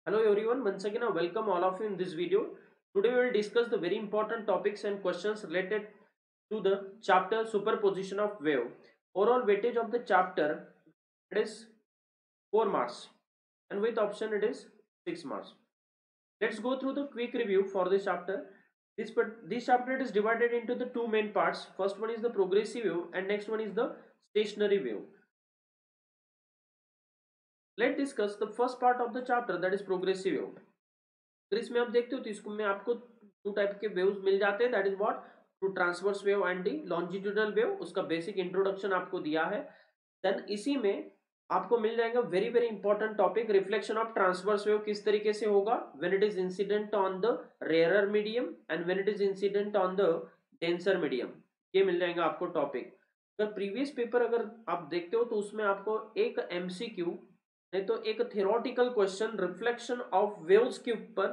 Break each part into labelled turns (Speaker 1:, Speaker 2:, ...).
Speaker 1: Hello everyone, once again I welcome all of you in this video. Today we will discuss the very important topics and questions related to the chapter superposition of wave. Overall weightage of the chapter it is 4 marks and with option it is 6 marks. Let's go through the quick review for this chapter. This chapter is divided into the two main parts. First one is the progressive wave and next one is the stationary wave. Let's discuss the first part of the chapter, that is progressive wave. तो इसमें आप देखते हो तो इसको में आपको two type के वेव्स मिल जाते हैं, that is what two transverse wave and the longitudinal wave. उसका बेसिक इंट्रोडक्शन आपको दिया है। देन इसी में आपको मिल जाएगा very very important topic, reflection of transverse wave किस तरीके से होगा when it is incident on the rarer medium and when it is incident on the denser medium. ये मिल जाएगा आपको टॉपिक। अगर प्रीवियस पेपर अगर आप देखते हो तो उसमें आपको एक एमसीक्यू नहीं तो एक theoretical question reflection of waves के ऊपर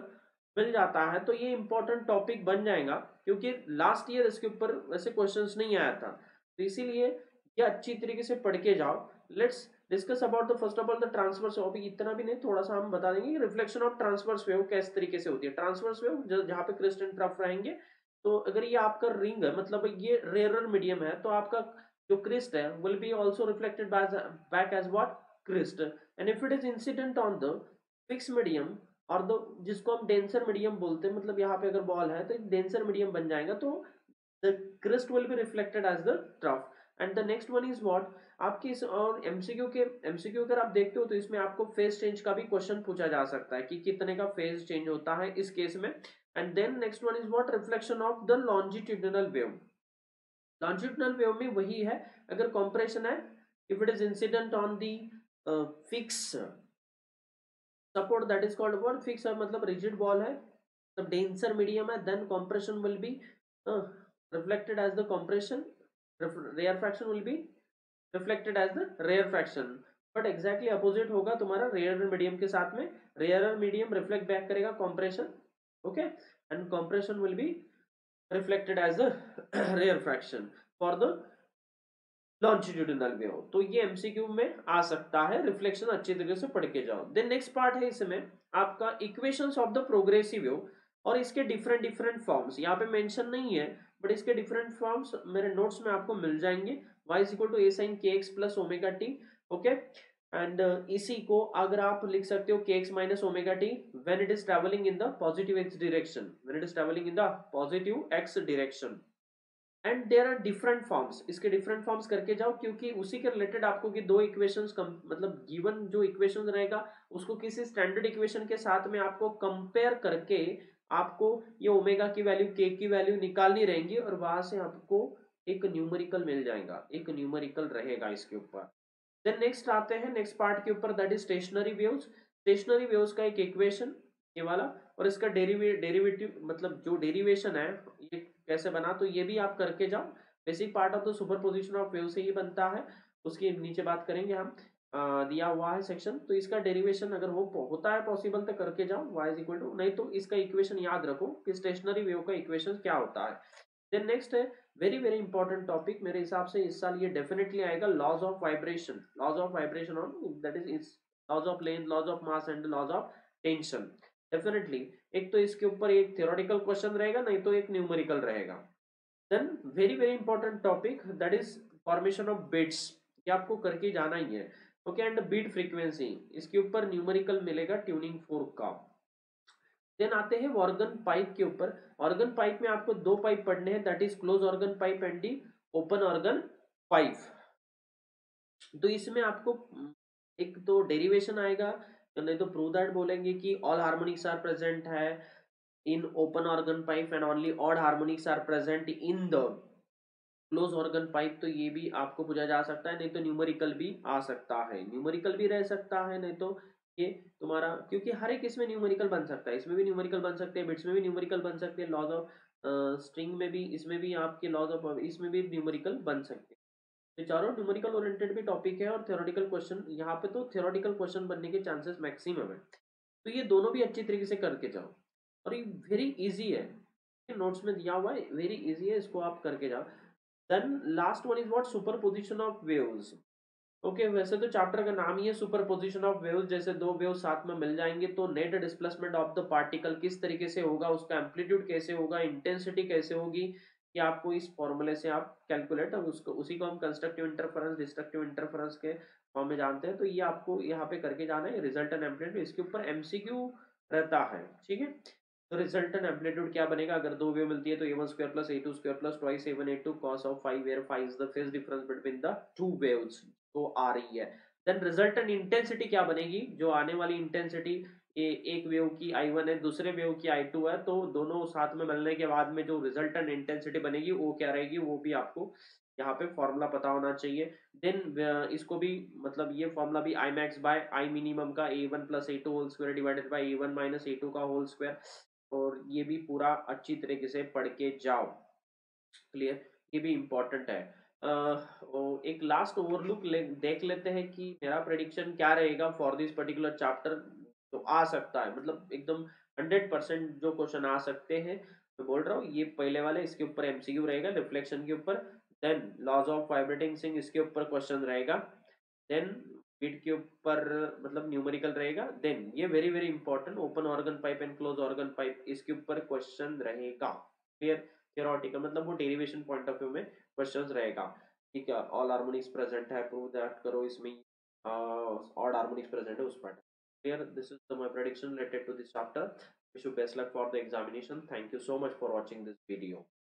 Speaker 1: मिल जाता है, तो ये इंपॉर्टेंट टॉपिक बन जाएगा क्योंकि लास्ट ईयर इसके ऊपर वैसे क्वेश्चंस नहीं आया था। तो इसीलिए ये अच्छी तरीके से पढ़ के जाओ। Let's discuss about the first of all the transverse wave. अभी इतना भी नहीं, थोड़ा सा हम बता देंगे कि रिफ्लेक्शन ऑफ ट्रांसवर्स वेव किस तरीके से होती है। ट्रांसवर्स वेव जहाँ पे क्रिस्ट एंड ट्रफ रहेंगे, तो अगर ये आपका रिंग है मतलब ये रेयरर मीडियम है, तो आपका जो क्रिस्ट है will be also reflected back as what crest. And if it is incident on the fix medium और द जिसको हम डेंसर मीडियम बोलते हैं, मतलब यहाँ पे अगर बॉल है तो एक डेंसर मीडियम बन जाएगा, तो the crest will be reflected as the trough. And the next one is what आपकी इस और एमसीक्यू अगर आप देखते हो तो इसमें आपको फेज चेंज का भी क्वेश्चन पूछा जा सकता है कि कितने का फेज चेंज होता है इस केस में। And then next one is what reflection of the longitudinal wave. Longitudinal wave में वही है, अगर कॉम्प्रेशन है, if it is incident on the fix support that is called what fix है, मतलब रिजिड बॉल है, तब डेंसर मीडियम है, then compression will be reflected as the compression, rarefaction will be reflected as the rarefaction. But exactly opposite होगा तुम्हारा rare medium के साथ में, रेयर मीडियम रिफ्लेक्ट बैक करेगा compression, okay, and compression will be reflected as the rarefaction for the longitudinal wave. तो ये MCQ में आ सकता है, रिफ्लेक्शन अच्छी तरीके से पढ़ के जाओ। देन नेक्स्ट पार्ट है इसमें आपका equations of the progressive wave और इसके डिफरेंट डिफरेंट फॉर्म्स यहाँ पे मेंशन नहीं है, बट इसके डिफरेंट फॉर्म्स मेरे नोट्स में आपको मिल जाएंगे। y is equal to A sine K X plus omega T, okay. And इसी को अगर आप लिख सकते हो K X minus omega T when it is travelling in the positive X direction, when it is travelling in the positive X direction. And there are different forms, इसके different forms करके जाओ क्योंकि उसी के रिलेटेड आपको कि दो equations मतलब गिवन जो इक्वेशन रहेगा उसको किसी स्टैंडर्ड इक्वेशन के साथ में आपको कंपेयर करके आपको ये ओमेगा की वैल्यू के की वैल्यू निकालनी रहेंगी और वहां से आपको एक न्यूमेरिकल मिल जाएगा, एक न्यूमेरिकल रहेगा इसके ऊपर। देन नेक्स्ट आते हैं नेक्स्ट पार्ट के ऊपर, that is stationary waves. Stationery waves का एक इक्वेशन ये वाला और इसका डेरिवेटिव मतलब जो डेरिवेशन है ये कैसे बना, तो ये भी आप करके जाओ। Basic part of the superposition of wave से ही बनता है, उसके नीचे बात करेंगे हम। दिया हुआ है सेक्शन, तो इसका डेरिवेशन अगर होता है पॉसिबल तो करके जाओ, y इज इक्वल टू, नहीं तो इसका इक्वेशन याद रखो कि स्टेशनरी वेव का इक्वेशन क्या होता है। देन नेक्स्ट है वेरी वेरी इंपॉर्टेंट टॉपिक, मेरे हिसाब से इस साल ये डेफिनेटली आएगा, laws of vibration. Laws of vibration on that is laws of length, laws of mass and laws of tension. Definitely एक तो इसके ऊपर एक थियोरेटिकल क्वेश्चन रहेगा, नहीं तो एक न्यूमेरिकल रहेगा। Then very very important topic that is formation of beats, ये आपको करके जाना ही है, ओके। एंड बीट फ्रीक्वेंसी, इसके ऊपर न्यूमेरिकल मिलेगा ट्यूनिंग फोर्क का। देन आते हैं ऑर्गन पाइप के ऊपर। ऑर्गन पाइप में आपको दो पाइप पढ़ने हैं, that is close organ pipe and the open organ pipe. तो इसमें आपको एक तो डेरिवेशन आएगा, तो नहीं तो प्रूव दैट बोलेंगे कि ऑल हार्मोनिक्स आर प्रेजेंट है in open organ pipe and only odd harmonics are present in the close organ pipe. तो ये भी आपको पूछा जा सकता है, नहीं तो न्यूमेरिकल भी आ सकता है, न्यूमेरिकल भी रह सकता है, नहीं तो ये तुम्हारा, क्योंकि हर एक इसमें न्यूमेरिकल बन सकता है, इसमें भी न्यूमेरिकल बन सकते हैं, बिट्स में भी न्यूमेरिकल बन सकते हैं, लॉज ऑफ स्ट्रिंग में भी, इसमें भी आपके लॉज ऑफ इसमें भी न्यूमेरिकल बन सकते हैं। तो चारों न्यूमेरिकल ओरिएंटेड भी टॉपिक है और थ्योरेटिकल क्वेश्चन, यहाँ पे तो थ्योरेटिकल क्वेश्चन बनने के चांसेस मैक्सिमम है। तो ये दोनों भी अच्छी तरीके से करके जाओ और ये वेरी इजी है, नोट्स में दिया हुआ है, वेरी इजी है, इसको आप करके जाओ। Then last one is what superposition of waves. Okay वैसे तो चैप्टर का नाम ही है सुपरपोजिशन ऑफ वेव्स, जैसे दो वेव साथ में मिल जाएंगे तो net displacement of the particle किस तरीके से होगा, उसका एम्पलीट्यूड कैसे होगा, इंटेंसिटी कैसे होगी, ये आपको इस फॉर्मूले से आप कैलकुलेट, और उसको उसी को हम कंस्ट्रक्टिव इंटरफेरेंस डिस्ट्रक्टिव इंटरफेरेंस के फॉर्म में जानते हैं। तो ये आपको यहाँ पे करके जाना है रिजल्टेंट एम्पलीट्यूड, इसके ऊपर एमसीक्यू रहता है, ठीक है। तो रिजल्टेंट एम्पलीट्यूड क्या बनेगा, अगर दो वेव मिलती है तो a1 square plus a2 square plus twice a1 a2 cos of phi, where phi is the phase difference between the two waves, तो आ रही है। देन रिजल्टेंट इंटेंसिटी क्या बनेगी, जो आने वाली इंटेंसिटी, एक वेव की I1 है, दूसरे वेव की I2 है, तो दोनों साथ में मिलने के बाद में जो रिजल्टेंट इंटेंसिटी बनेगी वो क्या रहेगी, वो भी आपको यहाँ पे फॉर्मूला पता होना चाहिए। देन इसको भी मतलब ये फॉर्मूला भी I max by I minimum का A1 plus A2 whole square divided by A1 minus A2 का होल स्क्वायर, और ये भी पूरा अच्छी तरीके से पढ़ के जाओ, क्लियर, ये भी इम्पोर्टेंट है। एक लास्ट ओवरलुक देख लेते हैं कि मेरा प्रेडिक्शन क्या रहेगा फॉर दिस पर्टिकुलर चैप्टर। तो आ सकता है मतलब एकदम 100% जो क्वेश्चन आ सकते हैं, मैं बोल रहा हूँ ये पहले वाले, इसके ऊपर एमसीक्यू रहेगा रिफ्लेक्शन के ऊपर। देन लॉज ऑफ वाइब्रेटिंग सिंग, इसके ऊपर क्वेश्चन रहेगा। देन बीट के ऊपर मतलब न्यूमेरिकल रहेगा। देन ये very very important open organ pipe and close organ pipe, इसके ऊपर क्वेश्चन रहेगा। क्लियर, थियोरेटिकल मतलब वो डेरिवेशन पॉइंट ऑफ व्यू में क्वेश्चंस रहेगा। ठीक है, ऑल हार्मोनिक्स प्रेजेंट है, प्रूव दैट करो, इसमें ऑड हार्मोनिक्स प्रेजेंट है उस part. Clear, this is my prediction related to this chapter. Wish you best luck for the examination. Thank you so much for watching this video.